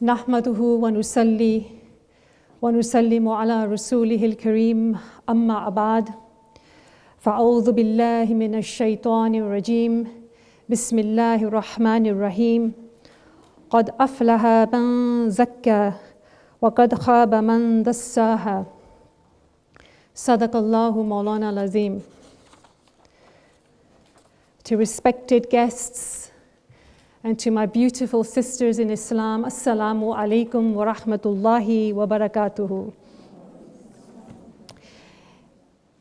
Nahmaduhu wa nusalli wa nusallimu ala rasulihil kareem amma abad. Fa'udhu billahi minash shaitanir rajim. Bismillahir rahmanir rahim. Qad aflaha man zakka wa qad khaba man dassaha. Sadaqallahu Maulana al-Azim. To respected guests and to my beautiful sisters in Islam, Assalamu alaikum wa rahmatullahi wa barakatuhu.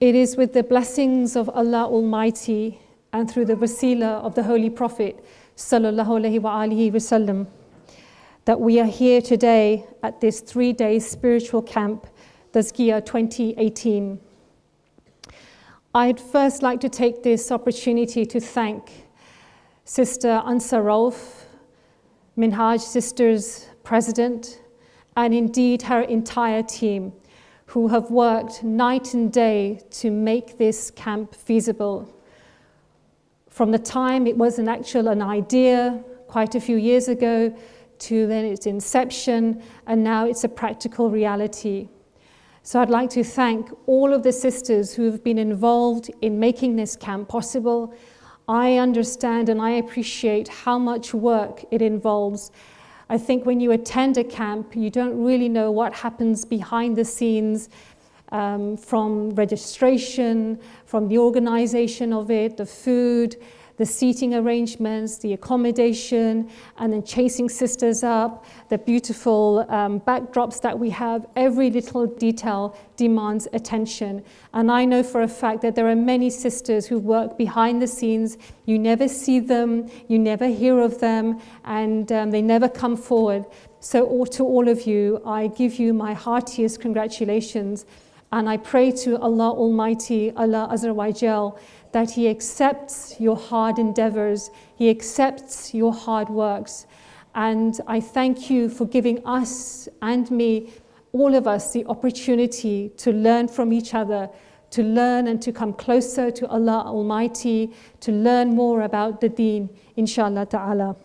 It is with the blessings of Allah Almighty and through the wasila of the Holy Prophet sallallahu alaihi wa alihi wasallam that we are here today at this 3-day spiritual camp, Tazkiyah 2018. I'd first like to take this opportunity to thank Sister Ansa Rauf, Minhaj Sisters President, and indeed her entire team, who have worked night and day to make this camp feasible. From the time it was an idea quite a few years ago, to then its inception, and now it's a practical reality. So I'd like to thank all of the sisters who have been involved in making this camp possible. I understand and I appreciate how much work it involves. I think when you attend a camp, you don't really know what happens behind the scenes, from registration, from the organization of it, the food, the seating arrangements, the accommodation, and then chasing sisters up, the beautiful backdrops that we have. Every little detail demands attention. And I know for a fact that there are many sisters who work behind the scenes. You never see them, you never hear of them, and they never come forward. So to all of you, I give you my heartiest congratulations. And I pray to Allah Almighty, Allah Azza wa Jal, that He accepts your hard endeavors, He accepts your hard works. And I thank you for giving us and me, all of us, the opportunity to learn from each other, to learn and to come closer to Allah Almighty, to learn more about the Deen, inshallah ta'ala.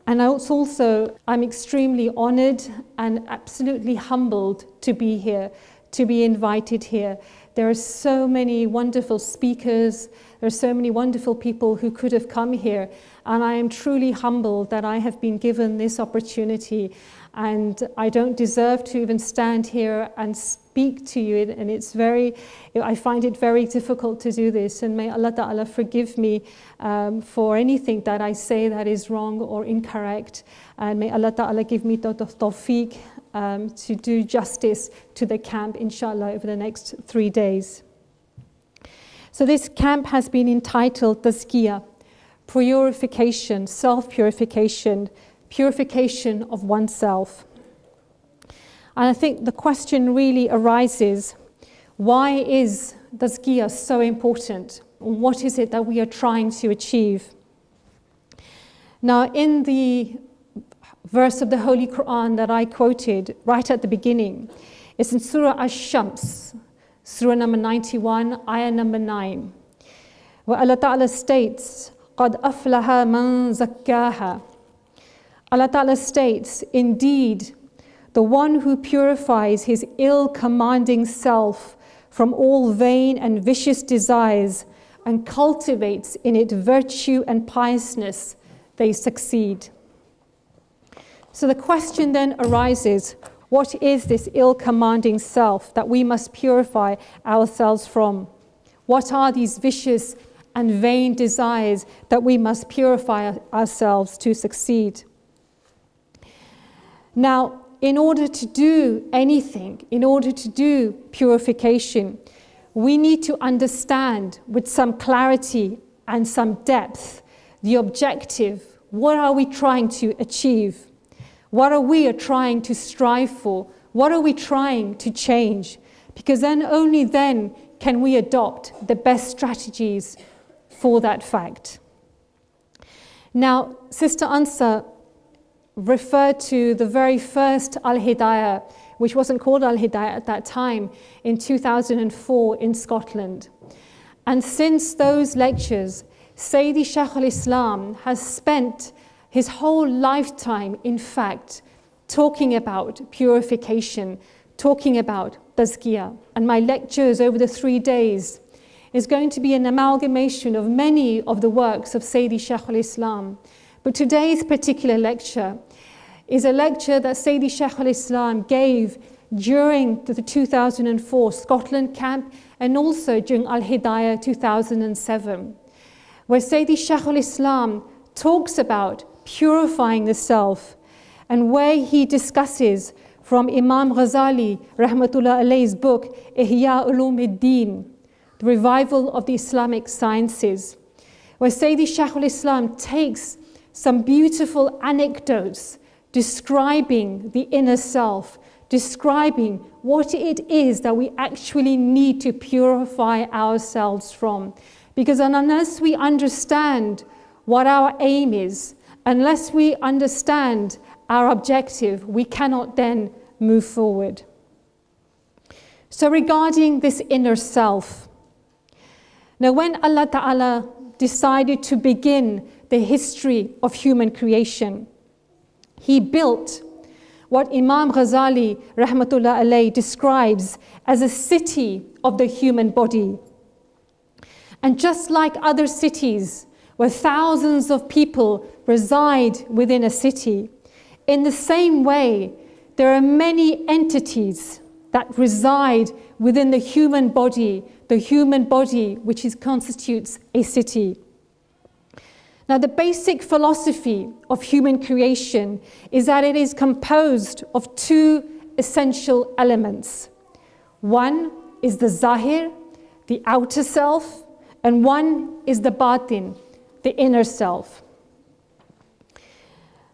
And I'm extremely honored and absolutely humbled to be here, to be invited here. There are so many wonderful speakers, there are so many wonderful people who could have come here, and I am truly humbled that I have been given this opportunity, and I don't deserve to even stand here and speak to you, and I find it very difficult to do this, and may Allah Ta'ala forgive me for anything that I say that is wrong or incorrect, and may Allah Ta'ala give me tawfiq to do justice to the camp, inshallah, over the next 3 days. So this camp has been entitled Tazkiyah, purification, self-purification, purification of oneself. And I think the question really arises, why is Tazkiyah so important? What is it that we are trying to achieve? Now, in the verse of the Holy Quran that I quoted right at the beginning, it's in Surah Ash-Shams, Surah number 91, ayah number 9, where Allah Ta'ala states, قَدْ أَفْلَهَا مَنْ زَكَّاهَا. Allah Ta'ala states, indeed, the one who purifies his ill-commanding self from all vain and vicious desires and cultivates in it virtue and piousness, they succeed. So the question then arises, what is this ill-commanding self that we must purify ourselves from? What are these vicious and vain desires that we must purify ourselves to succeed? Now, in order to do anything, in order to do purification, we need to understand with some clarity and some depth the objective. What are we trying to achieve? What are we trying to strive for? What are we trying to change? Because only then can we adopt the best strategies for that fact. Now, Sister Ansa referred to the very first Al-Hidayah, which wasn't called Al-Hidayah at that time, in 2004 in Scotland. And since those lectures, Sayyidi Shaykh al-Islam has spent his whole lifetime, in fact, talking about purification, talking about Tazkiyah. And my lectures over the 3 days is going to be an amalgamation of many of the works of Sayyidi Shaykh al-Islam. But today's particular lecture is a lecture that Sayyidi Shaykh al-Islam gave during the 2004 Scotland camp and also during Al-Hidayah 2007, where Sayyidi Shaykh al-Islam talks about purifying the self, and where he discusses from Imam Ghazali rahmatullah alayhi's book Ihya Deen, the revival of the Islamic sciences, where Sayyidi Shaykh al-Islam takes some beautiful anecdotes describing the inner self, describing what it is that we actually need to purify ourselves from. Because unless we understand what our aim is, unless we understand our objective, we cannot then move forward. So regarding this inner self, now when Allah Ta'ala decided to begin the history of human creation, He built what Imam Ghazali rahmatullah alayhi describes as a city of the human body. And just like other cities where thousands of people reside within a city, in the same way, there are many entities that reside within the human body which constitutes a city. Now, the basic philosophy of human creation is that it is composed of two essential elements. One is the Zahir, the outer self, and one is the Batin, the inner self.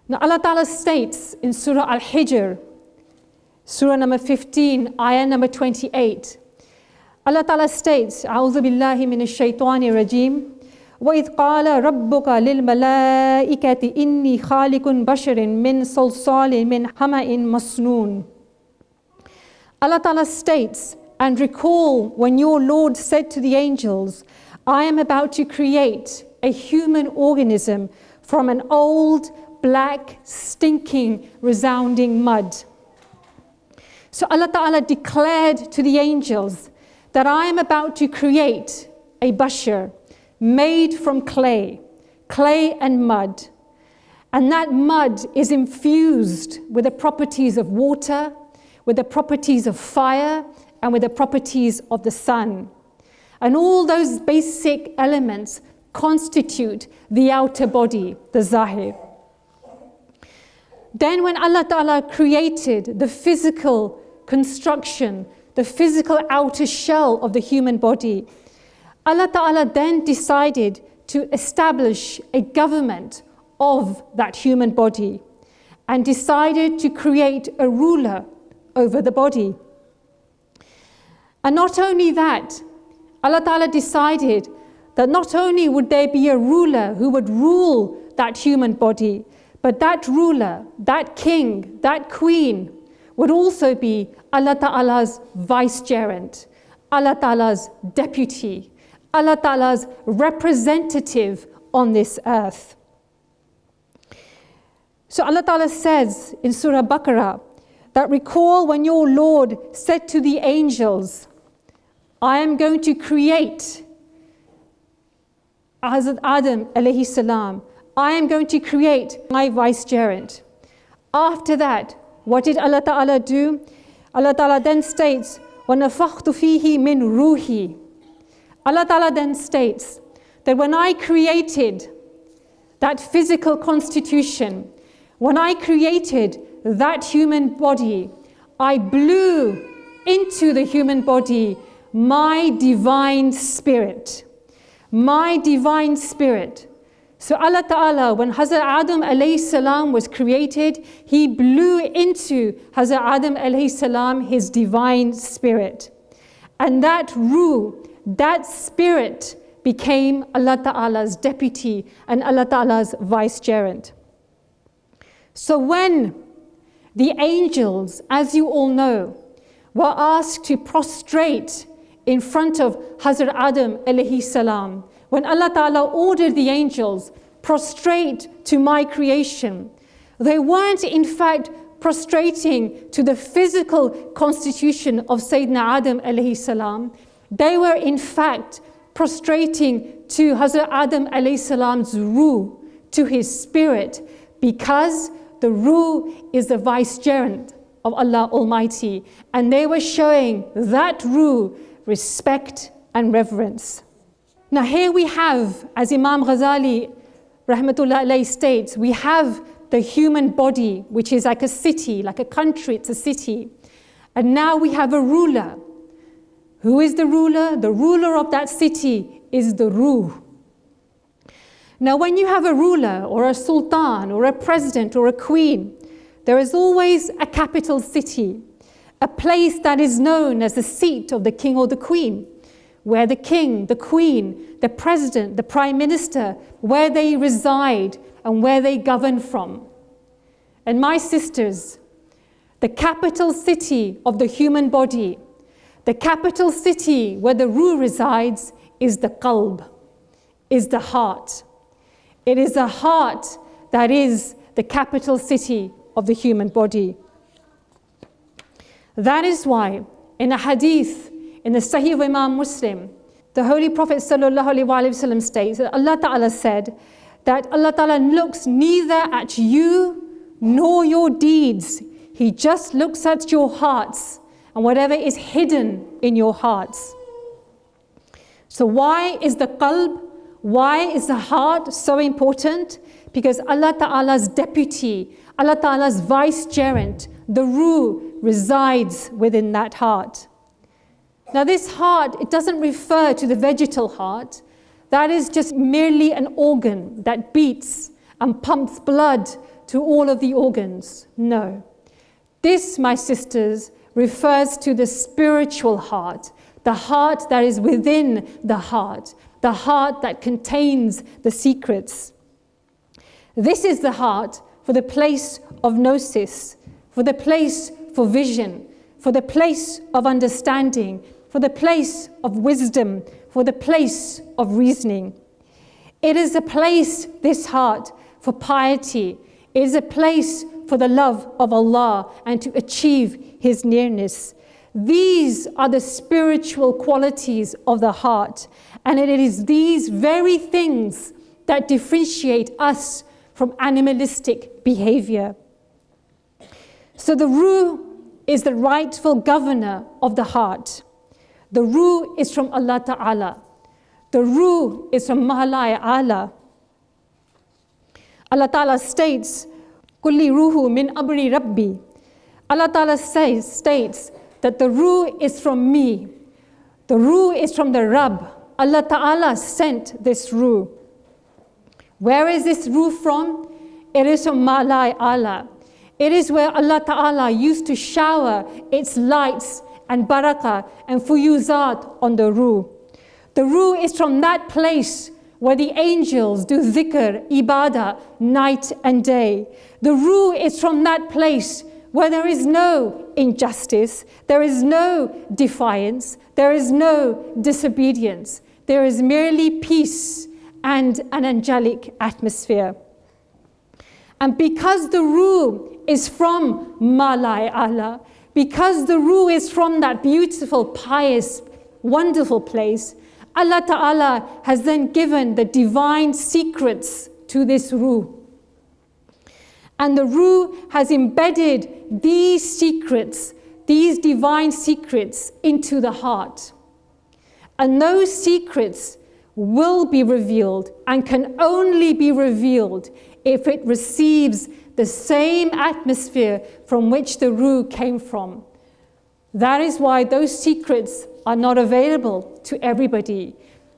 Now, Allah Ta'ala states in Surah Al-Hijr, Surah number 15, ayah number 28, Allah Ta'ala states, أعوذ بالله من الشيطان الرجيم وَإِذْ قَالَ رَبُّكَ لِلْمَلَائِكَةِ إِنِّي خَالِقٌ بَشَرٍ مِّن صَلْصَالٍ مِّنْ حَمَإٍ مَّسْنُونٍ. Allah Ta'ala states, and recall when your Lord said to the angels, I am about to create a human organism from an old, black, stinking, resounding mud. So Allah Ta'ala declared to the angels that I am about to create a bashar, made from clay and mud. And that mud is infused with the properties of water, with the properties of fire, and with the properties of the sun. And all those basic elements constitute the outer body, the Zahir. Then when Allah Ta'ala created the physical construction, the physical outer shell of the human body, Allah Ta'ala then decided to establish a government of that human body and decided to create a ruler over the body. And not only that, Allah Ta'ala decided that not only would there be a ruler who would rule that human body, but that ruler, that king, that queen would also be Allah Ta'ala's vicegerent, Allah Ta'ala's deputy, Allah Ta'ala's representative on this earth. So Allah Ta'ala says in Surah Baqarah that recall when your Lord said to the angels, I am going to create Hazrat Adam alayhi salam. I am going to create my vicegerent. After that, what did Allah Ta'ala do? Allah Ta'ala then states, وَنَفَخْتُ فِيهِ مِنْ رُوحِي. Allah Ta'ala then states that when I created that physical constitution, when I created that human body, I blew into the human body my divine spirit. My divine spirit. So Allah Ta'ala, when Hazrat Adam alayhi salam was created, He blew into Hazrat Adam alayhi salam His divine spirit. And that ruh, that spirit became Allah Ta'ala's deputy and Allah Ta'ala's vicegerent. So when the angels, as you all know, were asked to prostrate in front of Hazrat Adam alayhi salam, when Allah Ta'ala ordered the angels prostrate to my creation. They weren't in fact prostrating to the physical constitution of Sayyidina Adam alayhi salam. They were in fact prostrating to Hazrat Adam alayhi salam's ruh, to his spirit, because the ruh is the vicegerent of Allah Almighty, and they were showing that ruh respect and reverence. Now here we have, as Imam Ghazali rahmatullah alayhi states, we have the human body, which is like a city, like a country, it's a city. And now we have a ruler. Who is the ruler? The ruler of that city is the ruh. Now when you have a ruler or a sultan or a president or a queen, there is always a capital city, a place that is known as the seat of the king or the queen, where the king, the queen, the president, the prime minister, where they reside and where they govern from. And my sisters, the capital city of the human body, the capital city where the ruh resides is the qalb, is the heart. It is the heart that is the capital city of the human body. That is why in a hadith, in the Sahih of Imam Muslim, the Holy Prophet ﷺ states that Allah Ta'ala said that Allah Ta'ala looks neither at you nor your deeds. He just looks at your hearts and whatever is hidden in your hearts. So why is the qalb, why is the heart so important? Because Allah Ta'ala's deputy, Allah Ta'ala's vicegerent, the ruh, resides within that heart. Now this heart, it doesn't refer to the vegetal heart. That is just merely an organ that beats and pumps blood to all of the organs. No. This, my sisters, refers to the spiritual heart, the heart that is within the heart that contains the secrets. This is the heart for the place of gnosis, for the place for vision, for the place of understanding, for the place of wisdom, for the place of reasoning. It is a place, this heart, for piety. It is a place for the love of Allah and to achieve His nearness. These are the spiritual qualities of the heart, and it is these very things that differentiate us from animalistic behavior. So the ruh is the rightful governor of the heart. The ruh is from Allah Ta'ala. The ruh is from Mahalaya Allah. Allah Ta'ala states, Kulli ruhu min amri rabbi. Allah Ta'ala states that the ruh is from me. The ruh is from the Rabb. Allah Ta'ala sent this ruh. Where is this ruh from? It is from Mahalaya Allah. It is where Allah Ta'ala used to shower its lights and barakah and fuyuzat on the ruh. The ruh is from that place where the angels do dhikr, ibadah, night and day. The ruh is from that place where there is no injustice, there is no defiance, there is no disobedience. There is merely peace and an angelic atmosphere. And because the ruh is from Malai Allah, because the ruh is from that beautiful, pious, wonderful place, Allah Ta'ala has then given the divine secrets to this ruh. And the ruh has embedded these secrets, these divine secrets, into the heart. And those secrets will be revealed and can only be revealed if it receives the same atmosphere from which the ruh came from. That is why those secrets are not available to everybody.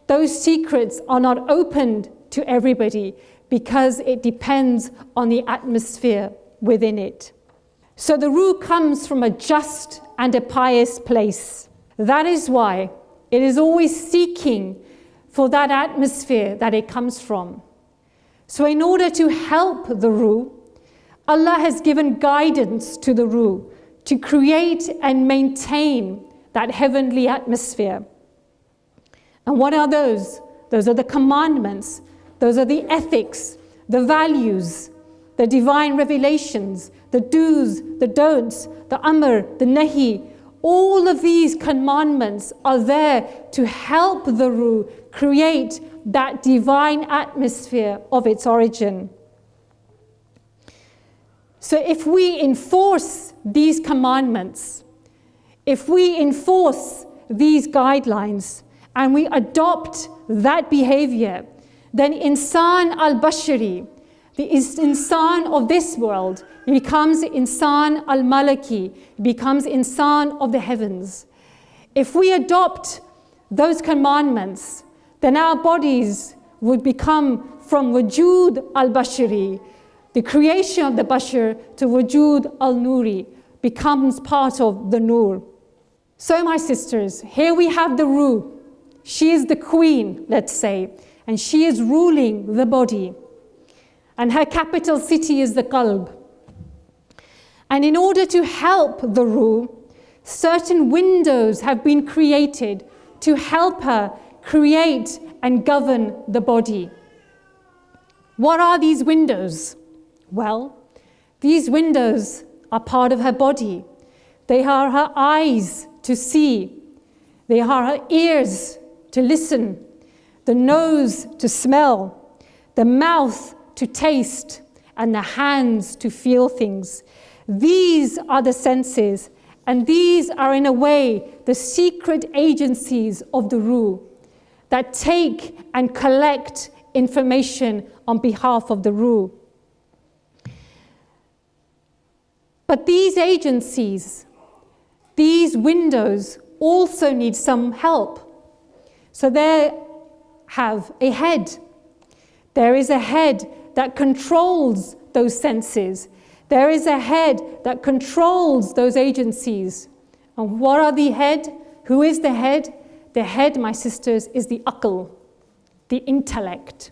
Those secrets are not opened to everybody because it depends on the atmosphere within it. So the ruh comes from a just and a pious place. That is why it is always seeking for that atmosphere that it comes from. So in order to help the ruh, Allah has given guidance to the ruh to create and maintain that heavenly atmosphere. And what are those? Those are the commandments. Those are the ethics, the values, the divine revelations, the do's, the don'ts, the amr, the nahi. All of these commandments are there to help the ruh create that divine atmosphere of its origin. So if we enforce these commandments, if we enforce these guidelines, and we adopt that behavior, then insan al-bashari, the insan of this world, becomes insan al-malaki, becomes insan of the heavens. If we adopt those commandments, then our bodies would become from wujud al-bashari, the creation of the bashar, to wujud al-nuri, becomes part of the nur. So my sisters, here we have the ruh. She is the queen, let's say, and she is ruling the body. And her capital city is the qalb. And in order to help the ruh, certain windows have been created to help her create and govern the body. What are these windows? Well, these windows are part of her body. They are her eyes to see. They are her ears to listen, the nose to smell, the mouth to taste, and the hands to feel things. These are the senses, and these are in a way the secret agencies of the ruh that take and collect information on behalf of the ruh. But these agencies, these windows also need some help. So they have a head. There is a head that controls those senses. There is a head that controls those agencies. And what are the head? Who is the head? The head, my sisters, is the aql, the intellect.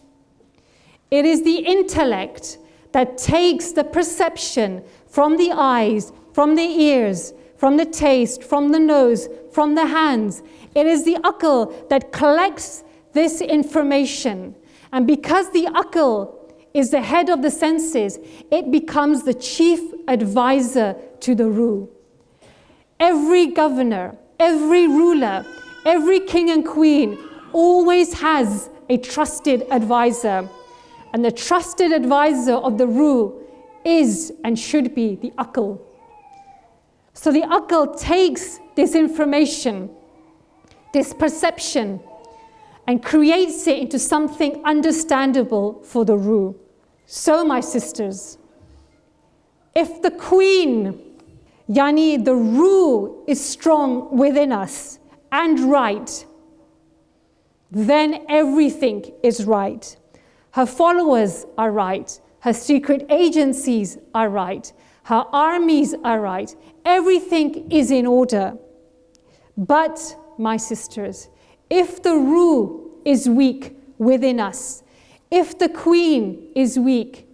It is the intellect that takes the perception from the eyes, from the ears, from the taste, from the nose, from the hands. It is the aql that collects this information. And because the aql is the head of the senses, it becomes the chief advisor to the ruh. Every governor, every ruler, every king and queen always has a trusted advisor. And the trusted advisor of the ruh is and should be the aql. So the aql takes this information, this perception, and creates it into something understandable for the ruh. So my sisters, if the queen, yani the ruh, is strong within us and right, then everything is right. Her followers are right. Her secret agencies are right. Her armies are right. Everything is in order. But, my sisters, if the ruh is weak within us, if the queen is weak,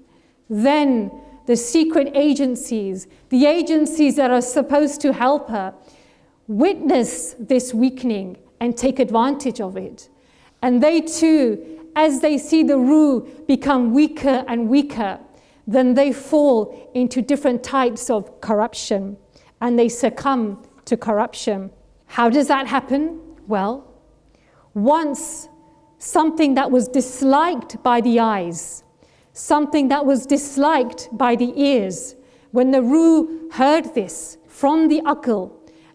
then the secret agencies, the agencies that are supposed to help her, witness this weakening and take advantage of it. And they too, as they see the ruh become weaker and weaker, then they fall into different types of corruption and they succumb to corruption. How does that happen? Well, once something that was disliked by the eyes, something that was disliked by the ears, when the ruh heard this from the aql,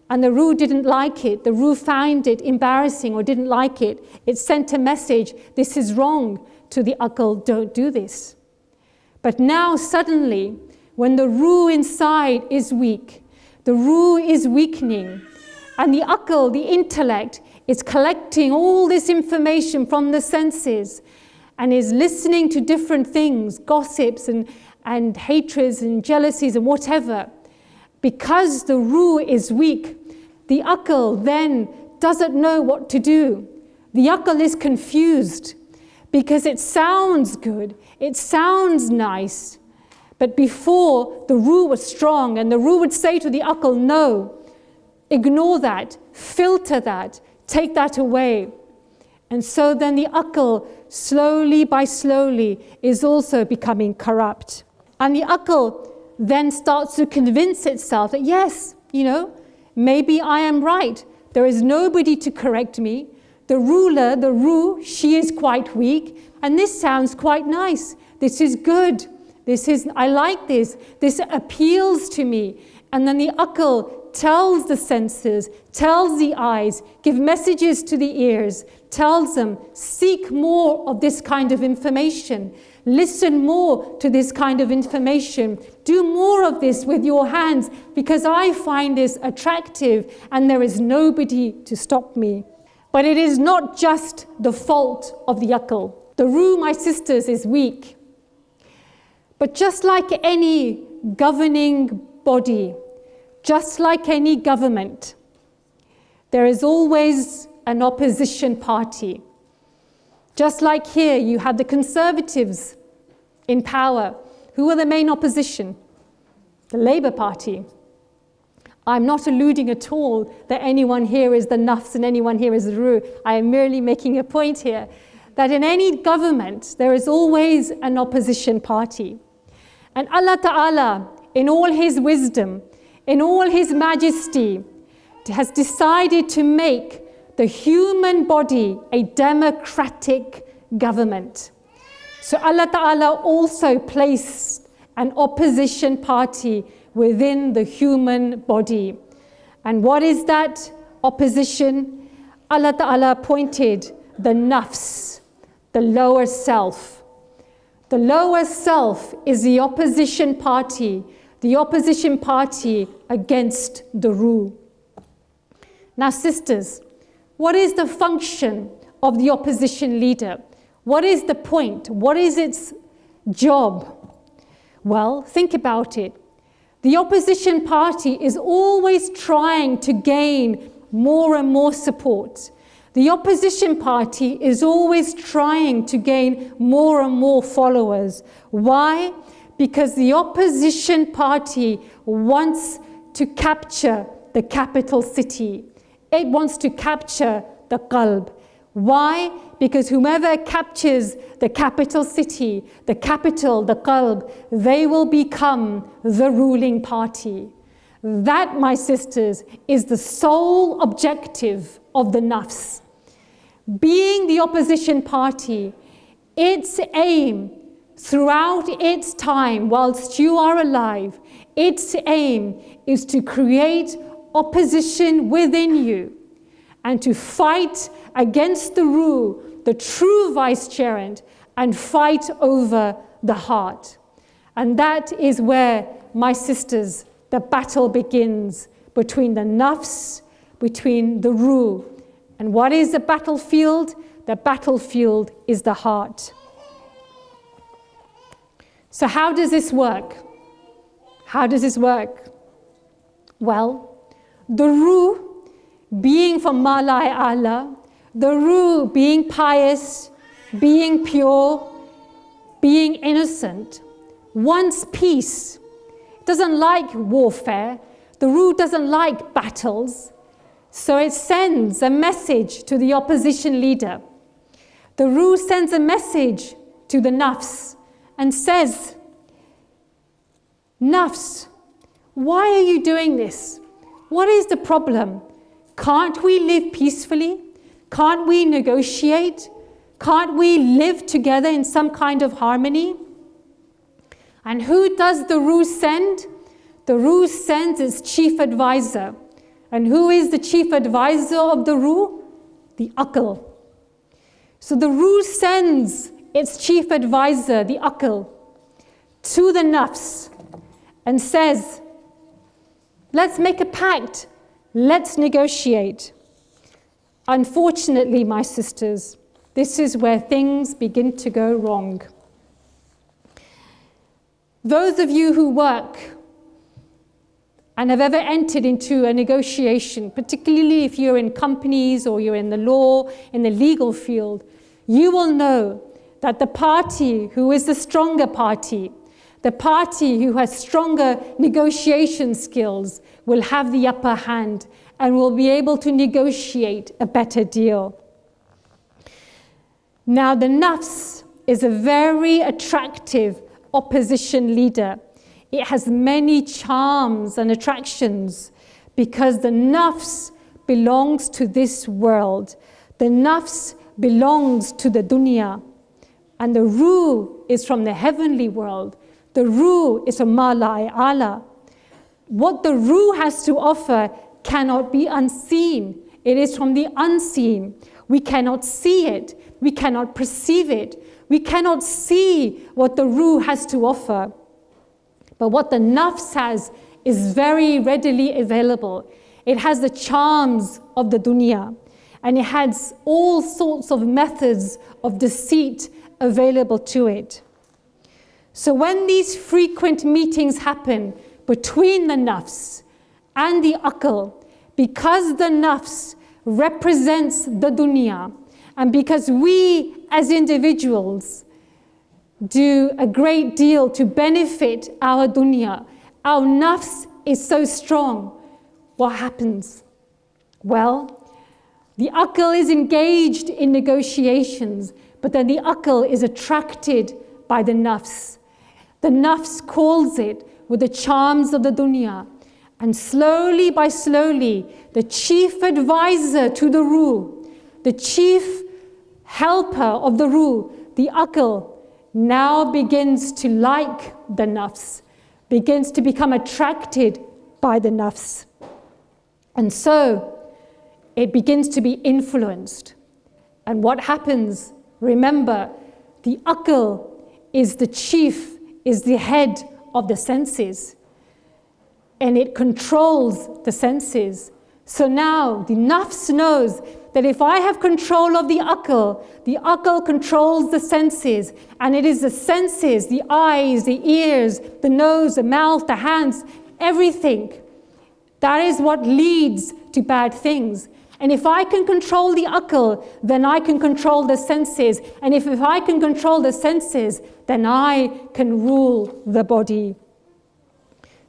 and the ruh didn't like it, the ruh found it embarrassing or didn't like it, it sent a message, this is wrong, to the aql, don't do this. But now suddenly, when the ruh inside is weak, the ruh is weakening, and the aql, the intellect, is collecting all this information from the senses and is listening to different things, gossips and hatreds and jealousies and whatever. Because the ruh is weak, the aql then doesn't know what to do. The aql is confused because it sounds good, it sounds nice, but before the ruh was strong and the ruh would say to the aql, no, ignore that, filter that, take that away. And so then the aql, slowly by slowly, is also becoming corrupt. And the aql then starts to convince itself that yes, maybe I am right. There is nobody to correct me. The ruler, the Ruh, she is quite weak. And this sounds quite nice. This is good. I like this. This appeals to me. And then the aql tells the senses, tells the eyes, give messages to the ears, tells them, seek more of this kind of information. Listen more to this kind of information. Do more of this with your hands because I find this attractive and there is nobody to stop me. But it is not just the fault of the aql. The Ruh, my sisters, is weak. But just like any governing body, just like any government, there is always an opposition party. Just like here, you have the Conservatives in power. Who are the main opposition? The Labour Party. I'm not alluding at all that anyone here is the Nafs and anyone here is the Ruh. I am merely making a point here that in any government, there is always an opposition party. And Allah Ta'ala, in all His wisdom, in all His majesty, has decided to make the human body a democratic government. So Allah Ta'ala also placed an opposition party within the human body. And what is that opposition? Allah Ta'ala appointed the Nafs, the lower self. The lower self is the opposition party against the Ruh. Now sisters, what is the function of the opposition leader? What is the point? What is its job? Well, think about it. The opposition party is always trying to gain more and more support. The opposition party is always trying to gain more and more followers. Why? Because the opposition party wants to capture the capital city. It wants to capture the qalb. Why? Because whomever captures the capital city, the capital, the qalb, they will become the ruling party. That, my sisters, is the sole objective of the Nafs. Being the opposition party, its aim throughout its time whilst you are alive, its aim is to create opposition within you and to fight against the Ruh, the true Vicegerent, and fight over the heart. And that is where, my sisters, the battle begins between the Nafs, between the Ruh. And what is the battlefield? The battlefield is the heart. So how does this work? How does this work? Well, the Ruh being from Malai Allah, the Ruh being pious, being pure, being innocent, wants peace. It doesn't like warfare. The Ruh doesn't like battles. So it sends a message to the opposition leader. The Ruh sends a message to the Nafs and says, Nafs, why are you doing this? What is the problem? Can't we live peacefully? Can't we negotiate? Can't we live together in some kind of harmony? And who does the Ruh send? The Ruh sends its chief advisor. And who is the chief advisor of the Ruh? The aql. So the Ruh sends its chief advisor, the aql, to the Nafs and says, let's make a pact. Let's negotiate. Unfortunately, my sisters, this is where things begin to go wrong. Those of you who work and have ever entered into a negotiation, particularly if you're in companies or you're in the law, in the legal field, you will know that the party who is the stronger party, the party who has stronger negotiation skills, will have the upper hand and will be able to negotiate a better deal. Now the Nafs is a very attractive opposition leader. It has many charms and attractions because the Nafs belongs to this world. The Nafs belongs to the dunya. And the Ruh is from the heavenly world. The Ruh is from Ma'la A'la. What the Ruh has to offer cannot be unseen. It is from the unseen. We cannot see it. We cannot perceive it. We cannot see what the Ruh has to offer. But what the Nafs has is very readily available. It has the charms of the dunya, and it has all sorts of methods of deceit available to it. So when these frequent meetings happen between the Nafs and the Aql, because the Nafs represents the dunya, and because we as individuals do a great deal to benefit our dunya, our Nafs is so strong, what happens? Well, the Aql is engaged in negotiations, but then the Aql is attracted by the Nafs. The Nafs calls it with the charms of the dunya. And slowly by slowly, the chief advisor to the Ruh, the chief helper of the Ruh, the Aql, now begins to like the Nafs, begins to become attracted by the Nafs. And so it begins to be influenced. And what happens? Remember, the Aql is the chief, is the head of the senses. And it controls the senses. So now the Nafs knows that if I have control of the Aql controls the senses. And it is the senses, the eyes, the ears, the nose, the mouth, the hands, everything. That is what leads to bad things. And if I can control the Aql, then I can control the senses. And if I can control the senses, then I can rule the body.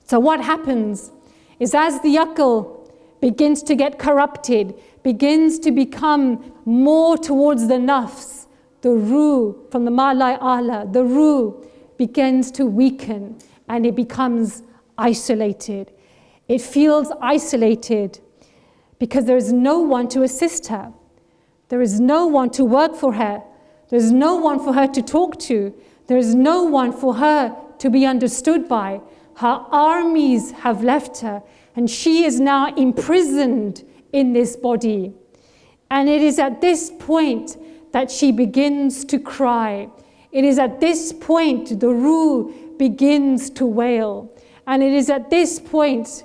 So what happens is as the Aql begins to get corrupted, begins to become more towards the Nafs, the Ruh from the Ma'la A'la, the Ruh begins to weaken and it becomes isolated. It feels isolated because there is no one to assist her. There is no one to work for her. There is no one for her to talk to. There is no one for her to be understood by. Her armies have left her, and she is now imprisoned in this body. And it is at this point that she begins to cry. It is at this point the Ruh begins to wail. And it is at this point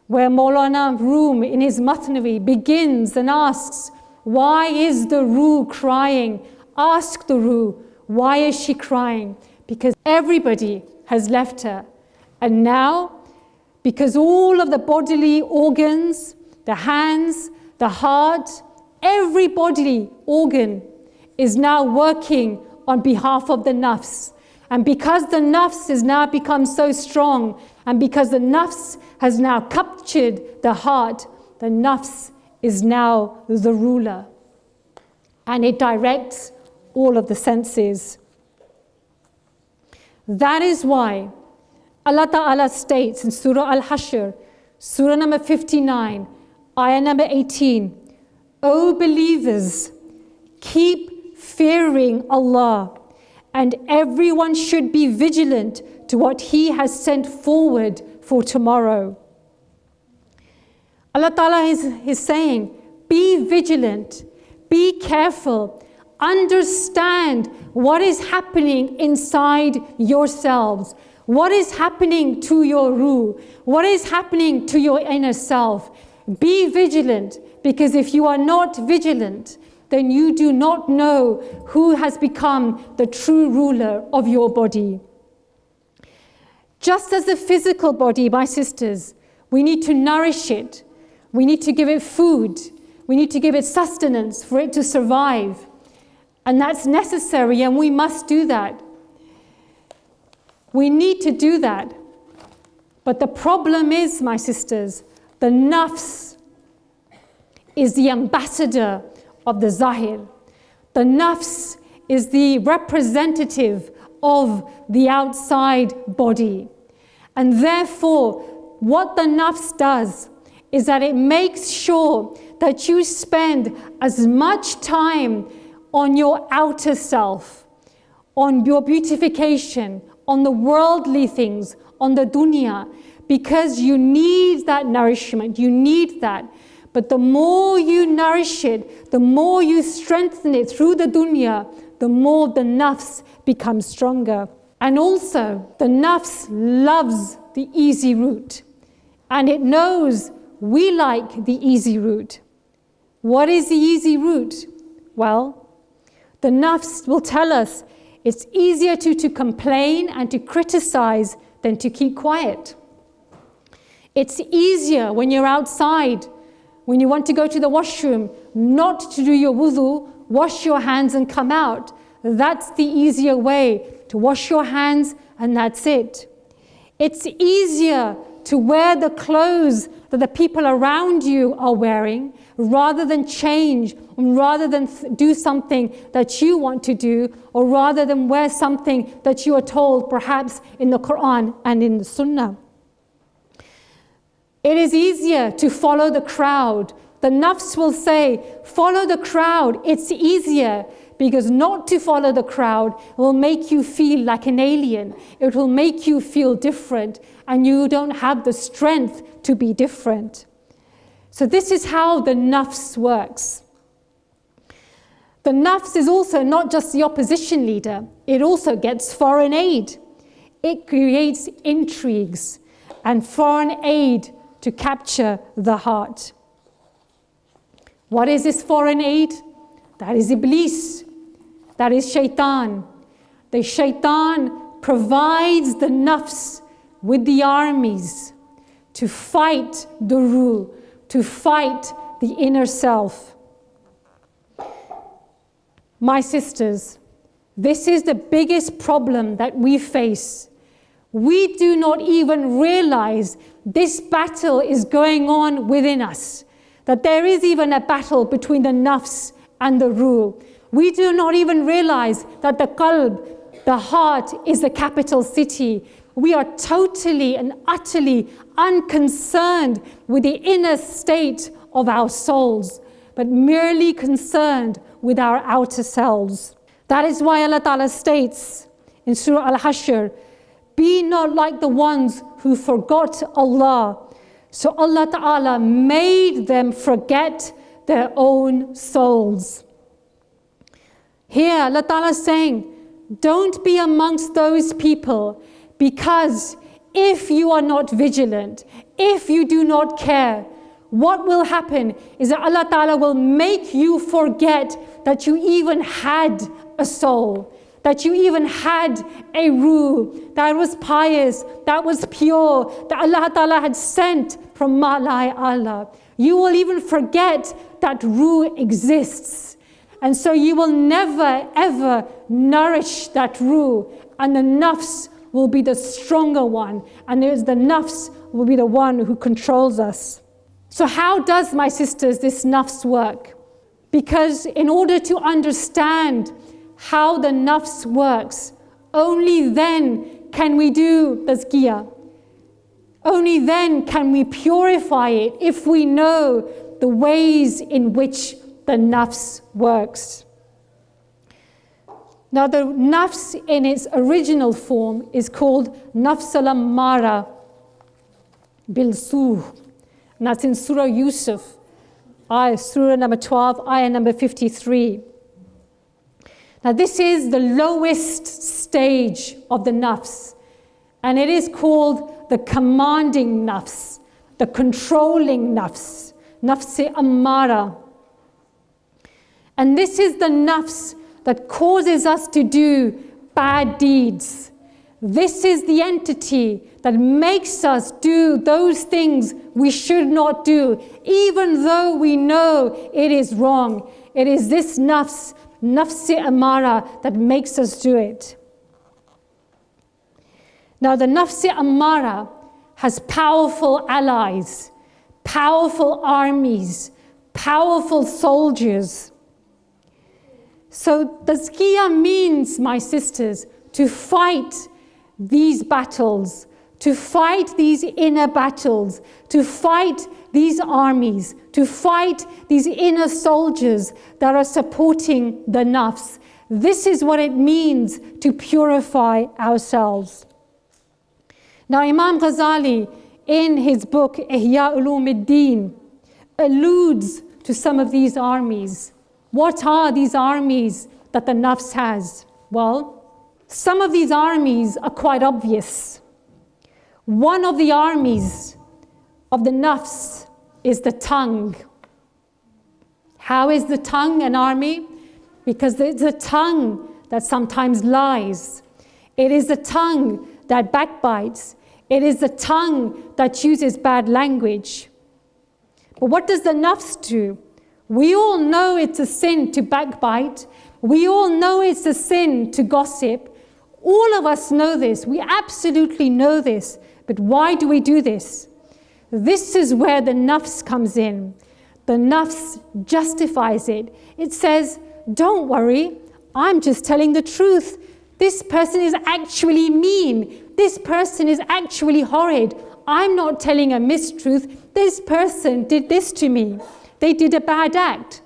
where Maulana Rum in his Mathnavi begins and asks, why is the Ruh crying? Ask the Ruh, why is she crying? Because everybody has left her. And now, because all of the bodily organs, the hands, the heart, every bodily organ is now working on behalf of the Nafs. And because the Nafs has now become so strong, and because the Nafs has now captured the heart, the Nafs is now the ruler. And it directs all of the senses. That is why Allah Ta'ala states in Surah Al-Hashr, Surah number 59, ayah number 18, O believers, keep fearing Allah, and everyone should be vigilant to what He has sent forward for tomorrow. Allah Ta'ala is saying, be vigilant, be careful, understand what is happening inside yourselves, what is happening to your Ruh, what is happening to your inner self. Be vigilant, because if you are not vigilant, then you do not know who has become the true ruler of your body. Just as the physical body, my sisters, we need to nourish it. We need to give it food. We need to give it sustenance for it to survive. And that's necessary, and we must do that. We need to do that. But the problem is, my sisters, the Nafs is the ambassador of the Zahir. The Nafs is the representative of the outside body. And therefore, what the nafs does is that it makes sure that you spend as much time on your outer self, on your beautification, on the worldly things, on the dunya, because you need that nourishment, you need that. But the more you nourish it, the more you strengthen it through the dunya, the more the nafs becomes stronger. And also, the nafs loves the easy route. And it knows we like the easy route. What is the easy route? Well, the nafs will tell us it's easier to complain and to criticize than to keep quiet. It's easier when you're outside, when you want to go to the washroom, not to do your wudu, wash your hands and come out. That's the easier way, to wash your hands and that's it. It's easier to wear the clothes that the people around you are wearing rather than change, rather than do something that you want to do, or rather than wear something that you are told perhaps in the Quran and in the Sunnah. It is easier to follow the crowd. The nafs will say, follow the crowd. It's easier, because not to follow the crowd will make you feel like an alien. It will make you feel different, and you don't have the strength to be different. So this is how the nafs works. The nafs is also not just the opposition leader. It also gets foreign aid. It creates intrigues and foreign aid to capture the heart. What is this foreign aid? That is Iblis. That is shaitan. The shaitan provides the nafs with the armies to fight the ruh, to fight the inner self. My sisters, this is the biggest problem that we face. We do not even realize this battle is going on within us, that there is even a battle between the nafs and the ruh. We do not even realize that the qalb, the heart, is the capital city. We are totally and utterly unconcerned with the inner state of our souls, but merely concerned with our outer selves. That is why Allah Ta'ala states in Surah Al-Hashr, be not like the ones who forgot Allah. So Allah Ta'ala made them forget their own souls. Here Allah Ta'ala is saying, don't be amongst those people, because if you are not vigilant, if you do not care, what will happen is that Allah Ta'ala will make you forget that you even had a soul, that you even had a ruh, that was pious, that was pure, that Allah Ta'ala had sent from Ma'lai Allah. You will even forget that ruh exists. And so you will never ever nourish that ruh, and the nafs will be the stronger one, and the nafs will be the one who controls us. So how does, my sisters, this nafs work? Because in order to understand how the nafs works, only then can we do Tazkiyah. Only then can we purify it, if we know the ways in which the nafs works. Now the nafs in its original form is called Nafs al-Ammara bil-Suh. And that's in Surah Yusuf, Surah number 12, ayah number 53. Now this is the lowest stage of the nafs, and it is called the commanding nafs, the controlling nafs, nafs ammara. And this is the nafs that causes us to do bad deeds. This is the entity that makes us do those things we should not do, even though we know it is wrong. It is this nafs, nafs amara, that makes us do it. Now the nafs amara has powerful allies, powerful armies, powerful soldiers. So Tazkiyah means, my sisters, to fight these battles, to fight these inner battles, to fight these armies, to fight these inner soldiers that are supporting the nafs. This is what it means to purify ourselves. Now, Imam Ghazali, in his book Ihya Ulumuddin, alludes to some of these armies. What are these armies that the nafs has? Well, some of these armies are quite obvious. One of the armies of the nafs is the tongue. How is the tongue an army? Because it's the tongue that sometimes lies. It is the tongue that backbites. It is the tongue that uses bad language. But what does the nafs do? We all know it's a sin to backbite. We all know it's a sin to gossip. All of us know this. We absolutely know this. But why do we do this? This is where the nafs comes in. The nafs justifies it. It says, don't worry, I'm just telling the truth. This person is actually mean. This person is actually horrid. I'm not telling a mistruth. This person did this to me. They did a bad act.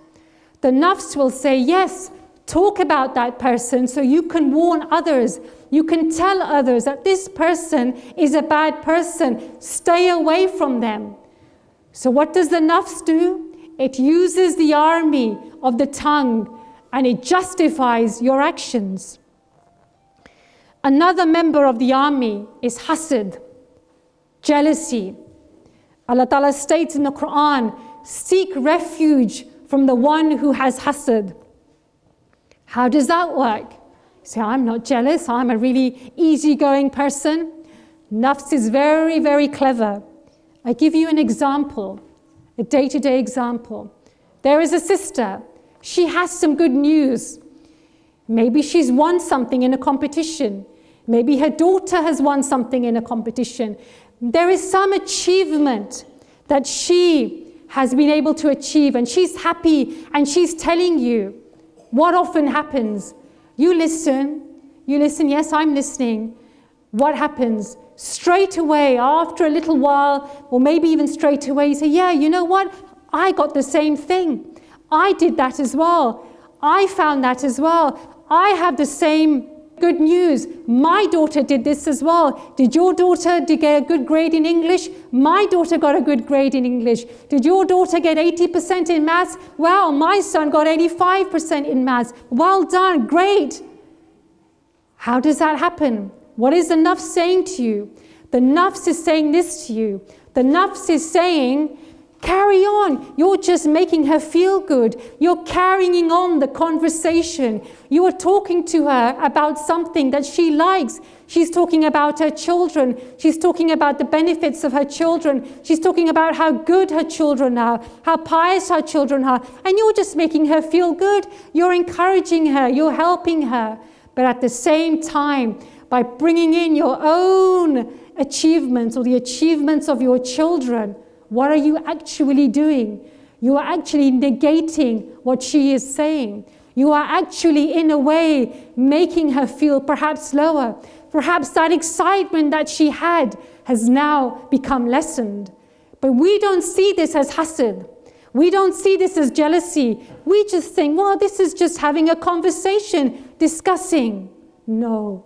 The nafs will say, yes, talk about that person so you can warn others. You can tell others that this person is a bad person. Stay away from them. So what does the nafs do? It uses the army of the tongue and it justifies your actions. Another member of the army is hasad, jealousy. Allah Ta'ala states in the Quran, seek refuge from the one who has hasad. How does that work? You say, I'm not jealous, I'm a really easygoing person. Nafs is very, very clever. I give you an example, a day-to-day example. There is a sister, she has some good news. Maybe she's won something in a competition. Maybe her daughter has won something in a competition. There is some achievement that she has been able to achieve and she's happy and she's telling you. What often happens? You listen, yes, I'm listening. What happens? Straight away, after a little while, or maybe even straight away, you say, yeah, you know what? I got the same thing. I did that as well. I found that as well. I have the same good news. My daughter did this as well. Did your daughter get a good grade in English? My daughter got a good grade in English. Did your daughter get 80% in maths? Wow, my son got 85% in maths. Well done, great. How does that happen? What is the nafs saying to you? The nafs is saying this to you. The nafs is saying, carry on. You're just making her feel good. You're carrying on the conversation. You are talking to her about something that she likes. She's talking about her children. She's talking about the benefits of her children. She's talking about how good her children are, how pious her children are. And you're just making her feel good. You're encouraging her. You're helping her. But at the same time, by bringing in your own achievements or the achievements of your children, what are you actually doing? You are actually negating what she is saying. You are actually, in a way, making her feel perhaps lower. Perhaps that excitement that she had has now become lessened. But we don't see this as hasad. We don't see this as jealousy. We just think, well, this is just having a conversation, discussing. No.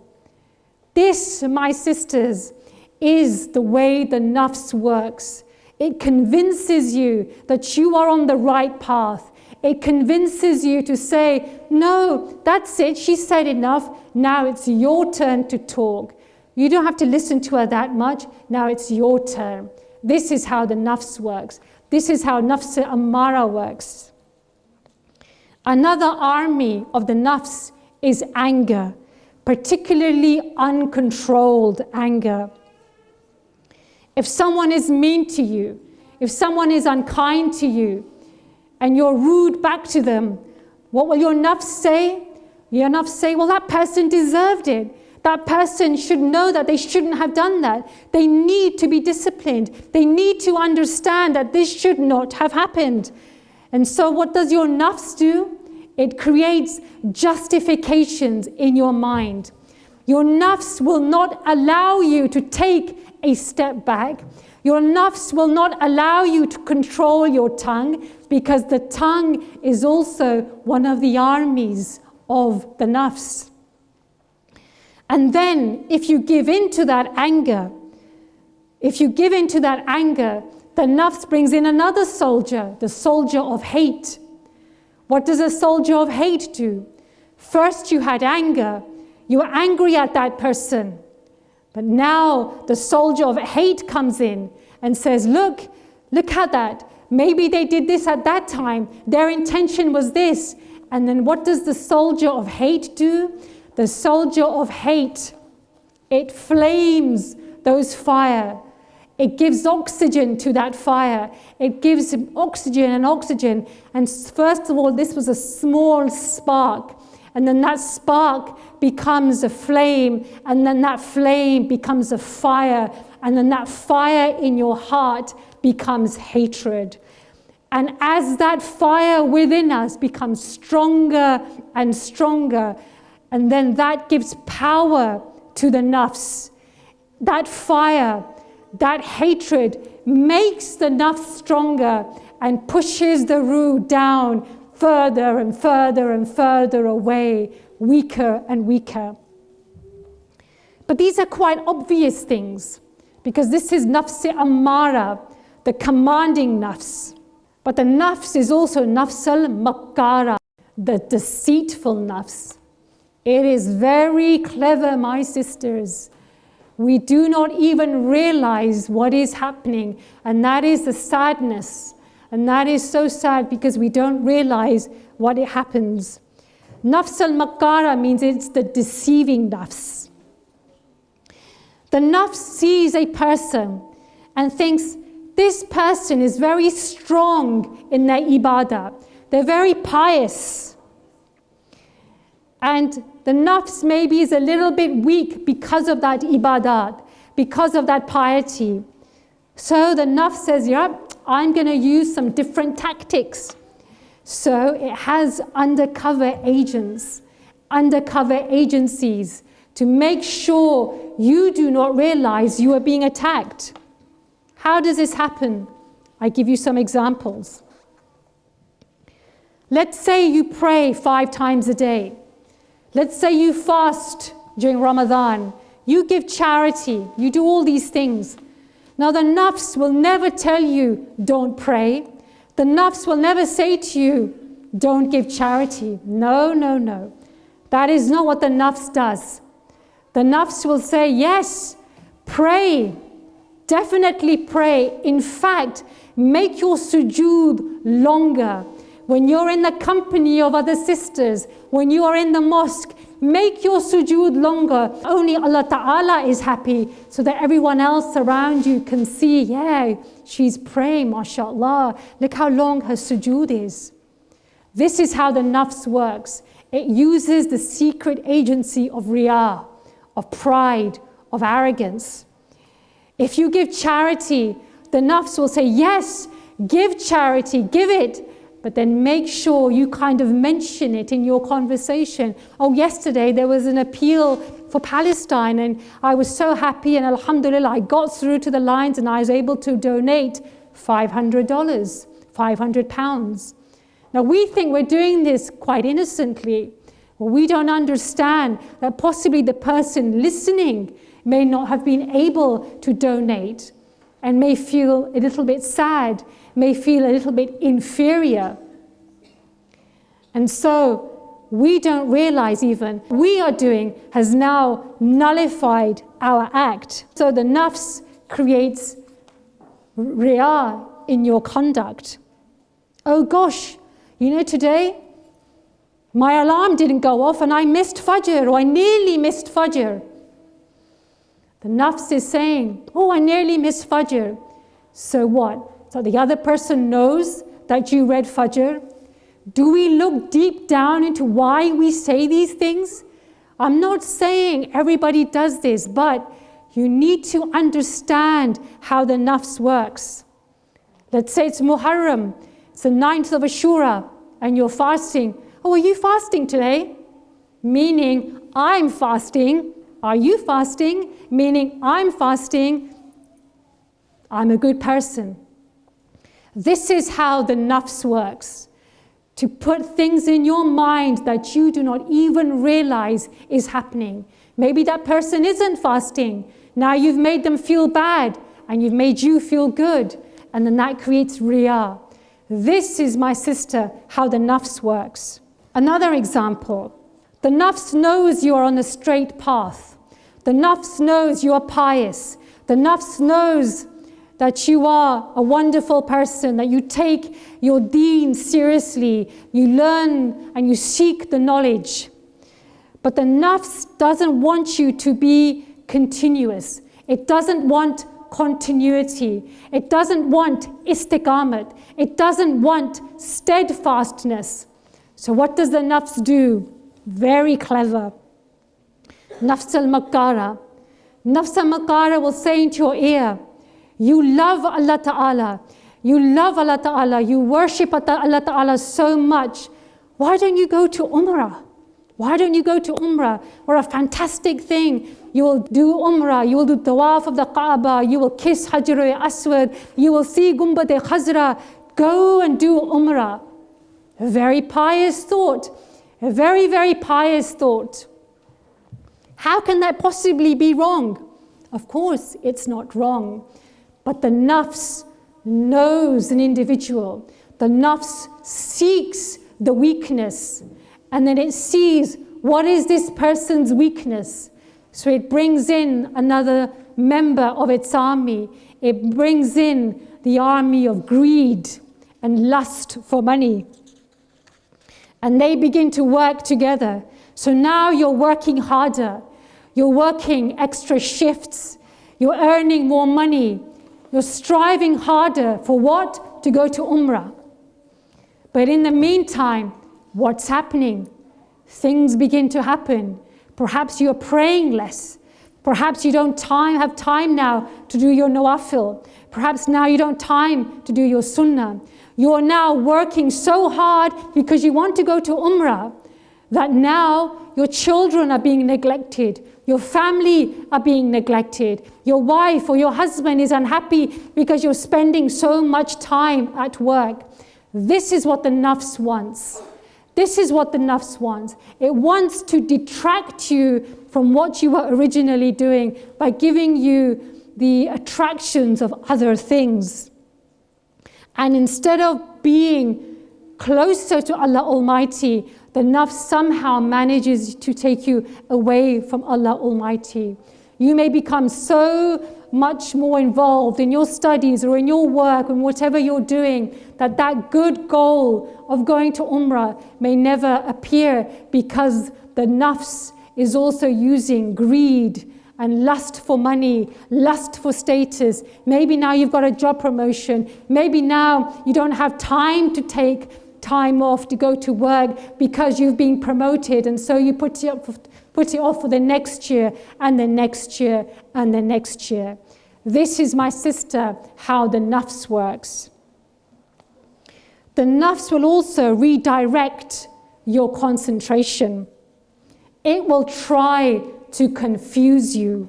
This, my sisters, is the way the nafs works. It convinces you that you are on the right path. It convinces you to say, no, that's it, she said enough, now it's your turn to talk. You don't have to listen to her that much, now it's your turn. This is how the nafs works. This is how nafs ammara works. Another army of the nafs is anger, particularly uncontrolled anger. If someone is mean to you, if someone is unkind to you, and you're rude back to them, what will your nafs say? Your nafs say, well, that person deserved it. That person should know that they shouldn't have done that. They need to be disciplined. They need to understand that this should not have happened. And so what does your nafs do? It creates justifications in your mind. Your nafs will not allow you to take a step back. Your nafs will not allow you to control your tongue, because the tongue is also one of the armies of the nafs. And then if you give in to that anger, the nafs brings in another soldier, the soldier of hate. What does a soldier of hate do? First you had anger. You were angry at that person. But now the soldier of hate comes in and says, look at that. Maybe they did this at that time. Their intention was this. And then what does the soldier of hate do? The soldier of hate, it flames those fire. It gives oxygen to that fire. It gives oxygen and oxygen. And first of all, this was a small spark. And then that spark becomes a flame. And then that flame becomes a fire. And then that fire in your heart becomes hatred. And as that fire within us becomes stronger and stronger, and then that gives power to the nafs. That fire, that hatred makes the nafs stronger and pushes the ruh down further and further and further away, weaker and weaker. But these are quite obvious things, because this is nafs ammara, the commanding nafs. But the nafs is also nafs al-makkara, the deceitful nafs. It is very clever, my sisters. We do not even realize what is happening, and that is the sadness. And that is so sad, because we don't realize what it happens. Nafs al-makkara means it's the deceiving nafs. The nafs sees a person and thinks, this person is very strong in their ibadah. They're very pious. And the nafs maybe is a little bit weak because of that ibadat, because of that piety. So the nafs says, yeah, I'm going to use some different tactics. So it has undercover agents, undercover agencies to make sure you do not realize you are being attacked. How does this happen? I give you some examples. Let's say you pray 5 times a day. Let's say you fast during Ramadan. You give charity. You do all these things. Now the nafs will never tell you, don't pray. The nafs will never say to you, don't give charity. No, no, no. That is not what the nafs does. The nafs will say, yes, pray. Definitely pray. In fact, make your sujood longer. When you're in the company of other sisters, when you are in the mosque, make your sujood longer. Only Allah Ta'ala is happy, so that everyone else around you can see, yeah, she's praying, mashallah. Look how long her sujood is. This is how the nafs works. It uses the secret agency of riyah, of pride, of arrogance. If you give charity, the nafs will say, yes, give charity, give it. But then make sure you kind of mention it in your conversation. Oh, yesterday there was an appeal for Palestine and I was so happy, and alhamdulillah, I got through to the lines and I was able to donate $500, £500. Now we think we're doing this quite innocently. Well, we don't understand that possibly the person listening may not have been able to donate and may feel a little bit sad, may feel a little bit inferior. And so we don't realize even we are doing has now nullified our act. So the nafs creates riyah in your conduct. Oh gosh, you know, today my alarm didn't go off and I missed Fajr, or I nearly missed Fajr. The nafs is saying, oh, I nearly missed Fajr. So what? So the other person knows that you read Fajr. Do we look deep down into why we say these things? I'm not saying everybody does this, but you need to understand how the nafs works. Let's say it's Muharram, it's the 9th of Ashura, and you're fasting. Oh, Oh, are you fasting today? Meaning, I'm fasting. Are you fasting? Meaning, I'm fasting. I'm a good person. This is how the nafs works. To put things in your mind that you do not even realize is happening. Maybe that person isn't fasting. Now you've made them feel bad and you've made you feel good. And then that creates riyah. This is, my sister, how the nafs works. Another example. The nafs knows you are on a straight path. The nafs knows you are pious. The nafs knows that you are a wonderful person, that you take your deen seriously, you learn and you seek the knowledge. But the nafs doesn't want you to be continuous. It doesn't want continuity. It doesn't want istiqamat. It doesn't want steadfastness. So what does the nafs do? Very clever. Nafs al-Makkara. Nafs al-Makkara will say into your ear, you love Allah Ta'ala. You love Allah Ta'ala. You worship Allah Ta'ala so much. Why don't you go to Umrah? Why don't you go to Umrah? What a fantastic thing. You will do Umrah. You will do Tawaf of the Kaaba. You will kiss Hajar al-Aswad. You will see Gumbad al-Khazra. Go and do Umrah. A very pious thought. A very, very pious thought. How can that possibly be wrong? Of course, it's not wrong. But the nafs knows an individual. The nafs seeks the weakness. And then it sees, what is this person's weakness? So it brings in another member of its army. It brings in the army of greed and lust for money. And they begin to work together. So now you're working harder. You're working extra shifts. You're earning more money. You're striving harder for what? To go to Umrah. But in the meantime, what's happening? Things begin to happen. Perhaps you're praying less. Perhaps you don't have time now to do your nawafil. Perhaps now you don't time to do your sunnah. You're now working so hard because you want to go to Umrah that now your children are being neglected. Your family are being neglected. Your wife or your husband is unhappy because you're spending so much time at work. This is what the nafs wants. This is what the nafs wants. It wants to detract you from what you were originally doing by giving you the attractions of other things. And instead of being closer to Allah Almighty, the nafs somehow manages to take you away from Allah Almighty. You may become so much more involved in your studies or in your work and whatever you're doing that that good goal of going to Umrah may never appear because the nafs is also using greed and lust for money, lust for status. Maybe now you've got a job promotion. Maybe now you don't have time to take time off to go to work because you've been promoted, and so you put it off for the next year and the next year and the next year. This is, my sister, how the nafs works. The nafs will also redirect your concentration. It will try to confuse you.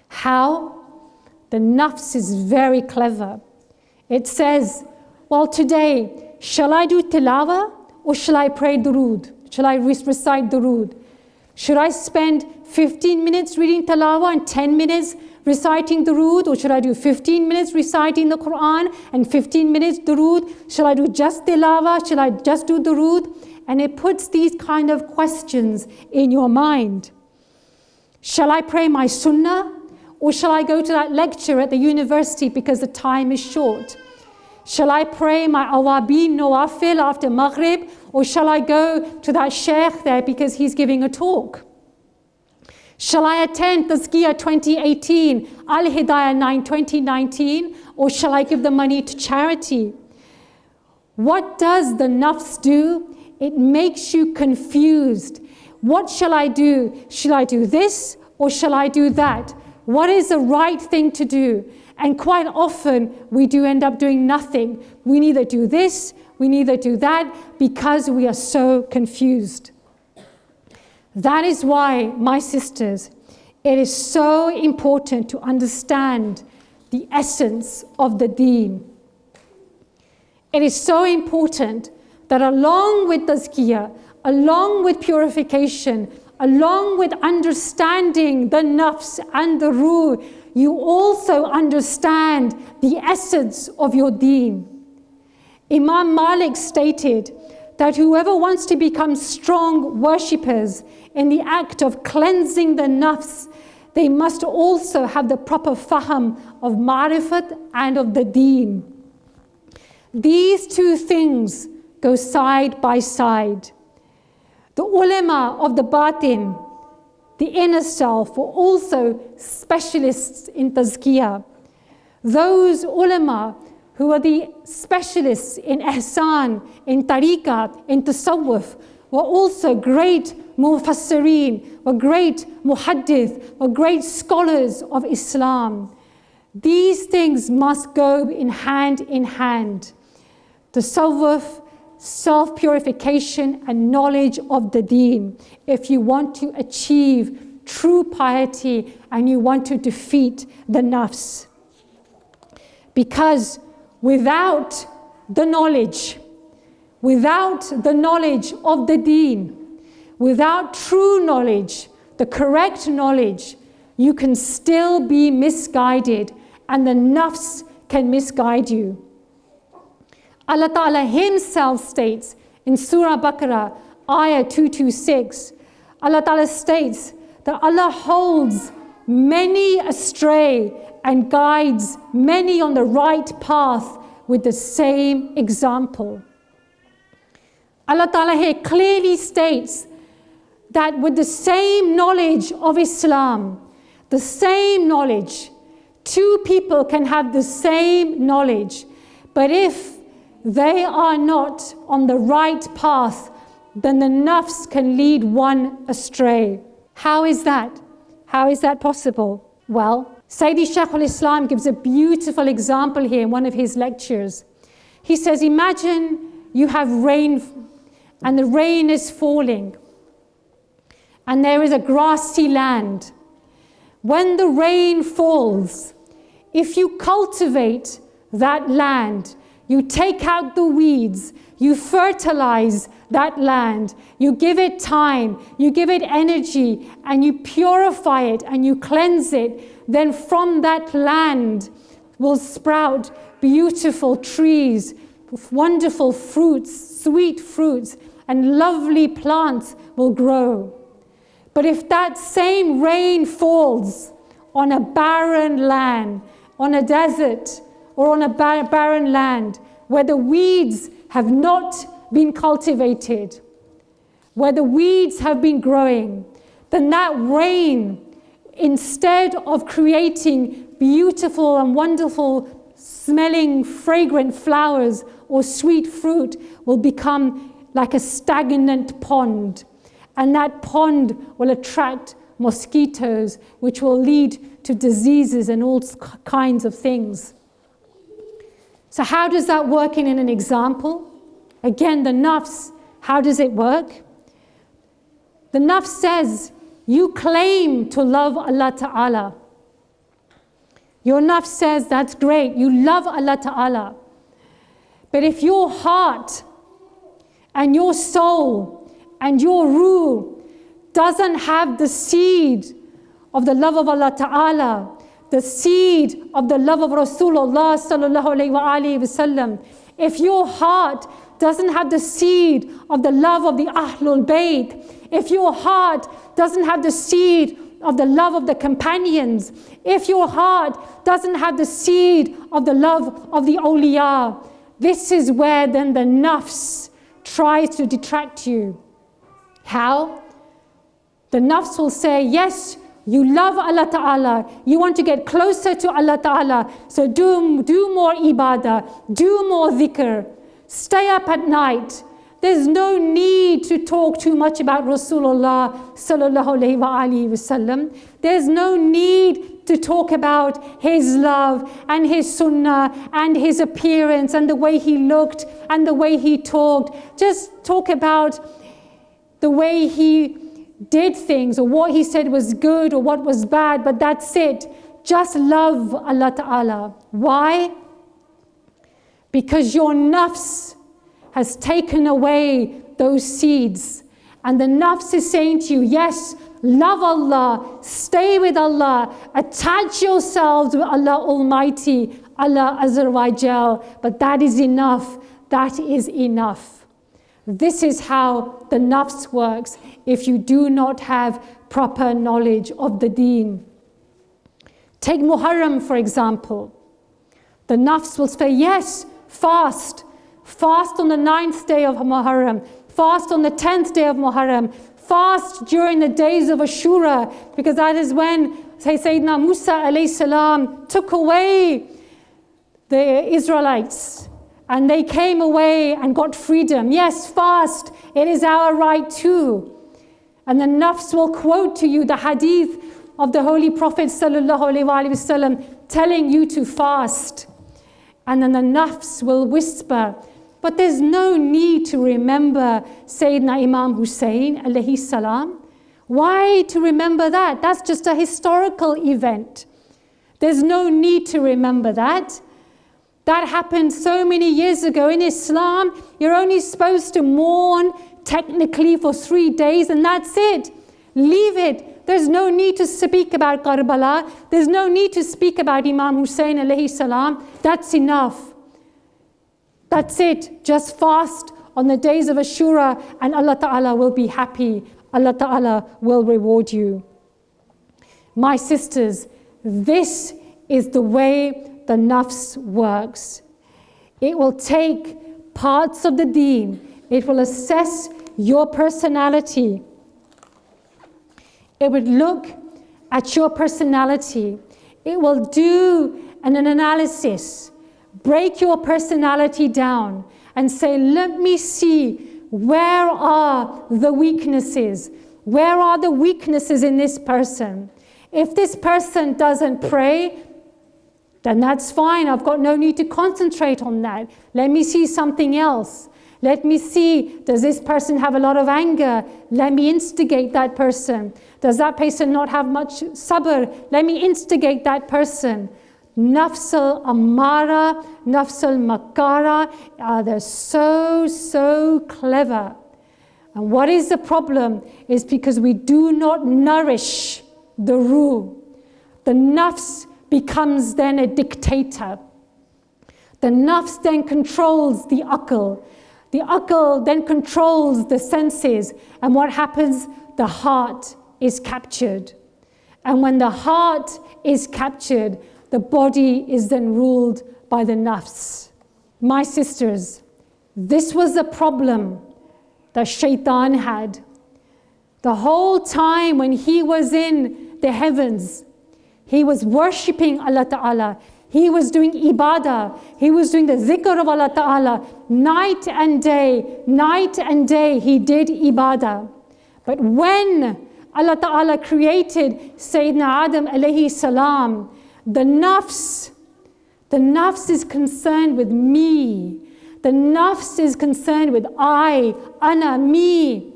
How? The nafs is very clever. It says, well, today, shall I do tilawah or shall I pray durood? Shall I recite durood? Should I spend 15 minutes reading tilawah and 10 minutes reciting durood? Or should I do 15 minutes reciting the Quran and 15 minutes durood? Shall I do just tilawah? Shall I just do durood? And it puts these kind of questions in your mind. Shall I pray my sunnah? Or shall I go to that lecture at the university because the time is short? Shall I pray my awabin nawafil after Maghrib? Or shall I go to that sheikh there because he's giving a talk? Shall I attend Tazkiyah 2018, Al-Hidayah 9 2019? Or shall I give the money to charity? What does the nafs do? It makes you confused. What shall I do? Shall I do this or shall I do that? What is the right thing to do? And quite often we do end up doing nothing. We neither do this we neither do that, because we are so confused. That is why, my sisters, it is so important to understand the essence of the Deen. It is so important that along with Tazkiyah, along with purification, along with understanding the Nafs and the Ruh, you also understand the essence of your Deen. Imam Malik stated that whoever wants to become strong worshippers in the act of cleansing the Nafs, they must also have the proper faham of ma'rifat and of the Deen. These two things go side by side. The ulama of the Batin, the inner self, were also specialists in Tazkiyah. Those ulama who are the specialists in ihsan, in tariqah, in tasawwuf, were also great mufassirin, were great muhaddith, were great scholars of Islam. These things must go in hand. Tasawwuf, self-purification and knowledge of the Deen, if you want to achieve true piety and you want to defeat the Nafs. Because without the knowledge of the Deen, without true knowledge, the correct knowledge, you can still be misguided and the Nafs can misguide you. Allah Ta'ala Himself states in Surah Baqarah, Ayah 226, Allah Ta'ala states that Allah holds many astray and guides many on the right path with the same example. Allah Ta'ala here clearly states that with the same knowledge of Islam, the same knowledge, two people can have the same knowledge, but if they are not on the right path, then the Nafs can lead one astray. How is that? How is that possible? Well, Sayyidi Shaykh al-Islam gives a beautiful example here in one of his lectures. He says, imagine you have rain and the rain is falling and there is a grassy land. When the rain falls, if you cultivate that land, you take out the weeds, you fertilize that land, you give it time, you give it energy, and you purify it and you cleanse it, then from that land will sprout beautiful trees, wonderful fruits, sweet fruits, and lovely plants will grow. But if that same rain falls on a barren land, on a desert, or on a barren land where the weeds have not been cultivated, where the weeds have been growing, then that rain, instead of creating beautiful and wonderful smelling fragrant flowers or sweet fruit, will become like a stagnant pond. And that pond will attract mosquitoes, which will lead to diseases and all kinds of things. So how does that work in an example? Again, the Nafs, how does it work? The Nafs says, you claim to love Allah Ta'ala. Your Nafs says, that's great, you love Allah Ta'ala. But if your heart and your soul and your ruh doesn't have the seed of the love of Allah Ta'ala, the seed of the love of Rasulullah sallallahu alayhi wa sallam, if your heart doesn't have the seed of the love of the Ahlul Bayt, if your heart doesn't have the seed of the love of the companions, if your heart doesn't have the seed of the love of the awliya, this is where then the Nafs tries to detract you. How? The Nafs will say, yes, you love Allah Ta'ala, you want to get closer to Allah Ta'ala, so do more ibadah, do more dhikr, stay up at night. There's no need to talk too much about Rasulullah sallallahu alayhi wa sallam. There's no need to talk about his love and his sunnah and his appearance and the way he looked and the way he talked. Just talk about the way he did things or what he said was good or what was bad, but that's it. Just love Allah Ta'ala. Why? Because your nafs has taken away those seeds. And the nafs is saying to you, yes, love Allah, stay with Allah, attach yourselves with Allah Almighty, Allah Azza wa Jal, but that is enough. That is enough. This is how the nafs works if you do not have proper knowledge of the Deen. Take Muharram, for example. The nafs will say, yes, fast. Fast on the 9th day of Muharram. Fast on the 10th day of Muharram. Fast during the days of Ashura, because that is when, say, Sayyidina Musa alayhi salam took away the Israelites and they came away and got freedom. Yes, fast. It is our right too. And the nafs will quote to you the hadith of the Holy Prophet sallallahu alaihi wasallam telling you to fast. And then the nafs will whisper, but there's no need to remember Sayyidina Imam Hussein alayhi salam. Why to remember that? That's just a historical event. There's no need to remember that. That happened so many years ago. In Islam, you're only supposed to mourn technically for 3 days and that's it. Leave it. There's no need to speak about Karbala. There's no need to speak about Imam Hussein alayhi salam. That's enough. That's it. Just fast on the days of Ashura and Allah Ta'ala will be happy. Allah Ta'ala will reward you. My sisters, this is the way the nafs works. It will take parts of the Deen. It will assess your personality. It would look at your personality. It will do an analysis. Break your personality down and say, let me see where are the weaknesses? Where are the weaknesses in this person? If this person doesn't pray, then that's fine. I've got no need to concentrate on that. Let me see something else. Let me see, does this person have a lot of anger? Let me instigate that person. Does that person not have much sabr? Let me instigate that person. Nafs al-ammara, nafs al-makara, they're so clever. And what is the problem is because we do not nourish the ruh. The nafs becomes then a dictator. The nafs then controls the aql. The aql then controls the senses. And what happens? The heart is captured. And when the heart is captured, the body is then ruled by the nafs. My sisters, this was the problem that Shaitan had. The whole time when he was in the heavens, he was worshipping Allah Ta'ala. He was doing ibadah. He was doing the zikr of Allah Ta'ala. Night and day, he did ibadah. But when Allah Ta'ala created Sayyidina Adam alayhi salam, the nafs is concerned with me. The nafs is concerned with I, ana, me.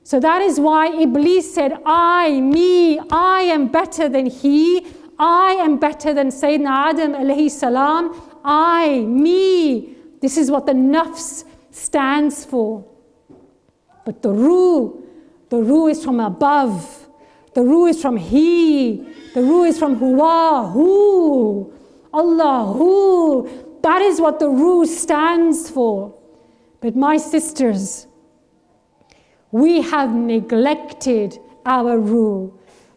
So that is why Iblis said, I, me, I am better than he. I am better than Sayyidina Adam alayhi salam. I, me. This is what the nafs stands for. But the ruh is from above. The ruh is from he. The ruh is from huwa, who. Allah, who. That is what the ruh stands for. But my sisters, we have neglected our ruh.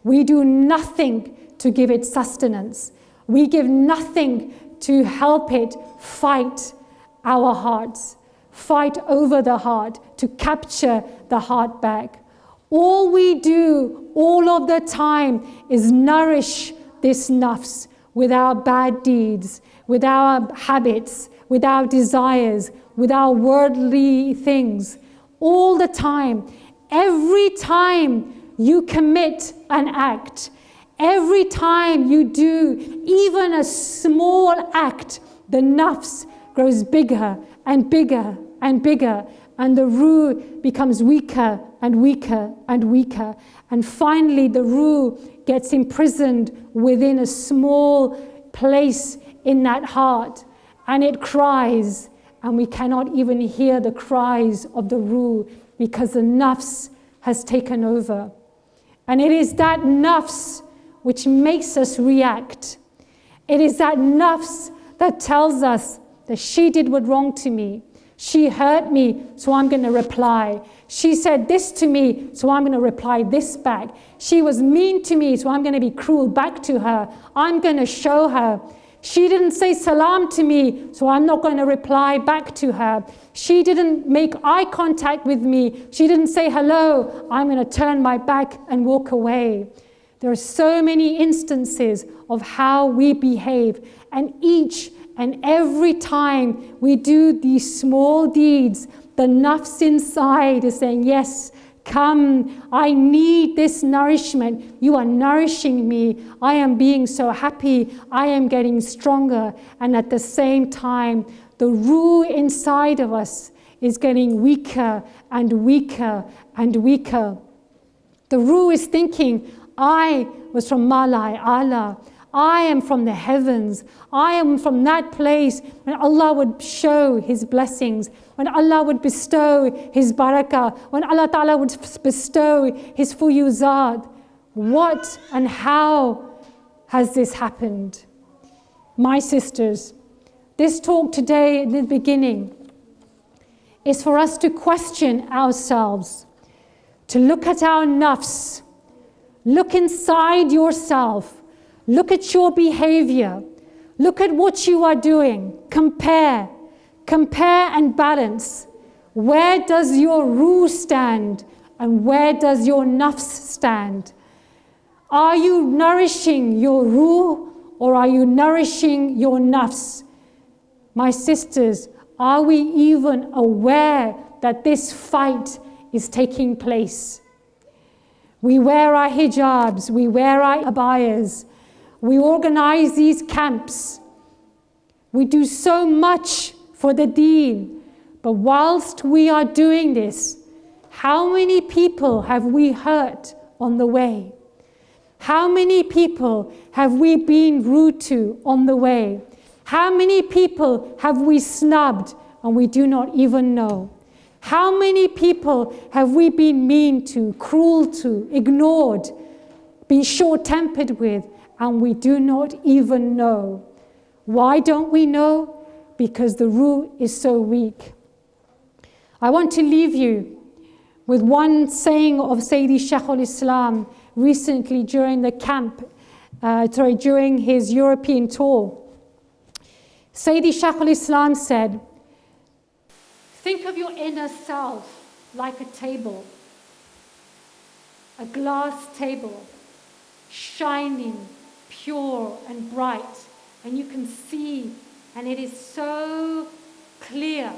We do nothing to give it sustenance. We give nothing to help it fight our hearts, fight over the heart, to capture the heart back. All we do all of the time is nourish this nafs with our bad deeds, with our habits, with our desires, with our worldly things. All the time, every time you commit an act, Every time you do even a small act, the nafs grows bigger and bigger and bigger, and the ruh becomes weaker and weaker and weaker. And finally, the ruh gets imprisoned within a small place in that heart, and it cries, and we cannot even hear the cries of the ruh because the nafs has taken over. And it is that nafs which makes us react. It is that nafs that tells us that she did what wrong to me. She hurt me, so I'm going to reply. She said this to me, so I'm going to reply this back. She was mean to me, so I'm going to be cruel back to her. I'm going to show her. She didn't say salam to me, so I'm not going to reply back to her. She didn't make eye contact with me. She didn't say hello. I'm going to turn my back and walk away. There are so many instances of how we behave, and each and every time we do these small deeds, the nafs inside is saying, yes, come, I need this nourishment. You are nourishing me. I am being so happy. I am getting stronger. And at the same time, the ruh inside of us is getting weaker and weaker and weaker. The ruh is thinking, I was from Malai Allah. I am from the heavens. I am from that place when Allah would show His blessings, when Allah would bestow His barakah, when Allah Ta'ala would bestow His fuyuzat. What and how has this happened? My sisters, this talk today in the beginning is for us to question ourselves, to look at our nafs, look inside yourself. Look at your behavior. Look at what you are doing. Compare and balance. Where does your ruh stand and where does your nafs stand? Are you nourishing your ruh or are you nourishing your nafs? My sisters, are we even aware that this fight is taking place? We wear our hijabs, we wear our abayas. We organize these camps. We do so much for the Deen. But whilst we are doing this, how many people have we hurt on the way? How many people have we been rude to on the way? How many people have we snubbed and we do not even know? How many people have we been mean to, cruel to, ignored, been short-tempered with, and we do not even know? Why don't we know? Because the ruh is so weak. I want to leave you with one saying of Sayyidi Shaykh al-Islam recently during the camp, during his European tour. Sayyidi Shaykh al-Islam said, think of your inner self like a table, a glass table, shining, pure and bright, and you can see, and it is so clear.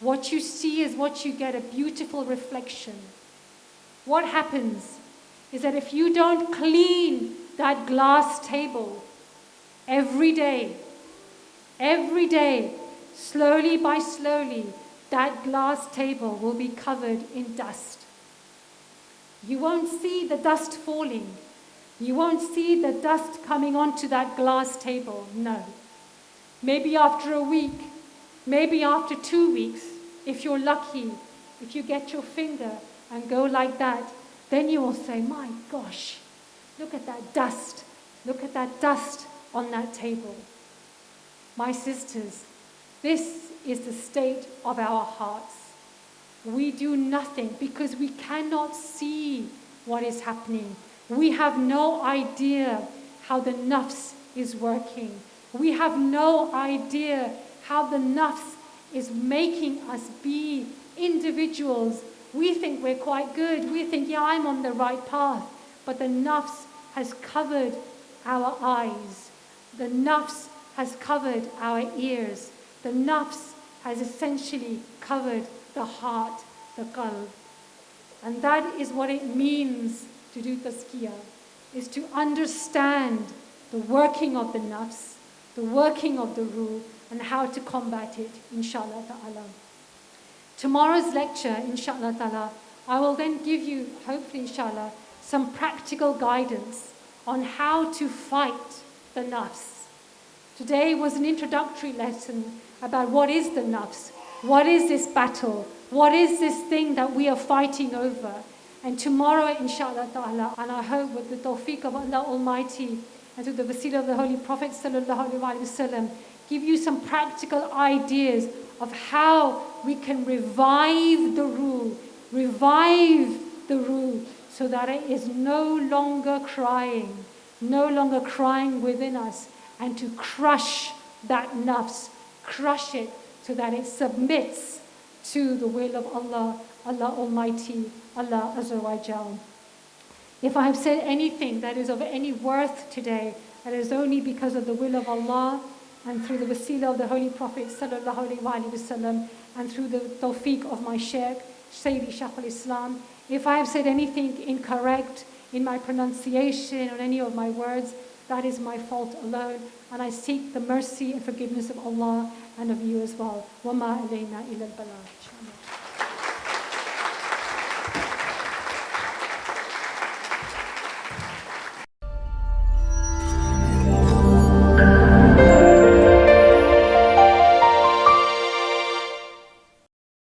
What you see is what you get, a beautiful reflection. What happens is that if you don't clean that glass table every day, slowly by slowly, that glass table will be covered in dust. You won't see the dust falling. You won't see the dust coming onto that glass table, no. Maybe after a week, maybe after 2 weeks, if you're lucky, if you get your finger and go like that, then you will say, my gosh, look at that dust on that table. My sisters, this is the state of our hearts. We do nothing because we cannot see what is happening. We have no idea how the nafs is working. We have no idea how the nafs is making us be individuals. We think we're quite good. We think, yeah, I'm on the right path. But the nafs has covered our eyes. The nafs has covered our ears. The nafs has essentially covered the heart, the qalb. And that is what it means to do Tazkiyah. is to understand the working of the nafs, the working of the ruh, and how to combat it, inshallah ta'ala. Tomorrow's lecture, inshallah ta'ala, I will then give you, hopefully inshallah, some practical guidance on how to fight the nafs. Today was an introductory lesson about what is the nafs, what is this battle, what is this thing that we are fighting over. And tomorrow, inshallah ta'ala, and I hope with the tawfiq of Allah Almighty and through the wasila of the Holy Prophet sallallahu alaihi wasallam, give you some practical ideas of how we can revive the ruh, so that it is no longer crying within us, and to crush that nafs, crush it so that it submits to the will of Allah, Allah Almighty, Allah Azza wa Jal. If I have said anything that is of any worth today, that is only because of the will of Allah and through the wasila of the Holy Prophet sallallahu alaihi wasallam and through the tawfiq of my Shaykh, Sayyidi Shaykh al-Islam. If I have said anything incorrect in my pronunciation or any of my words, that is my fault alone, and I seek the mercy and forgiveness of Allah and of you as well. وَمَا إِلَيْنَا إِلَّا الْبَلَاغُ.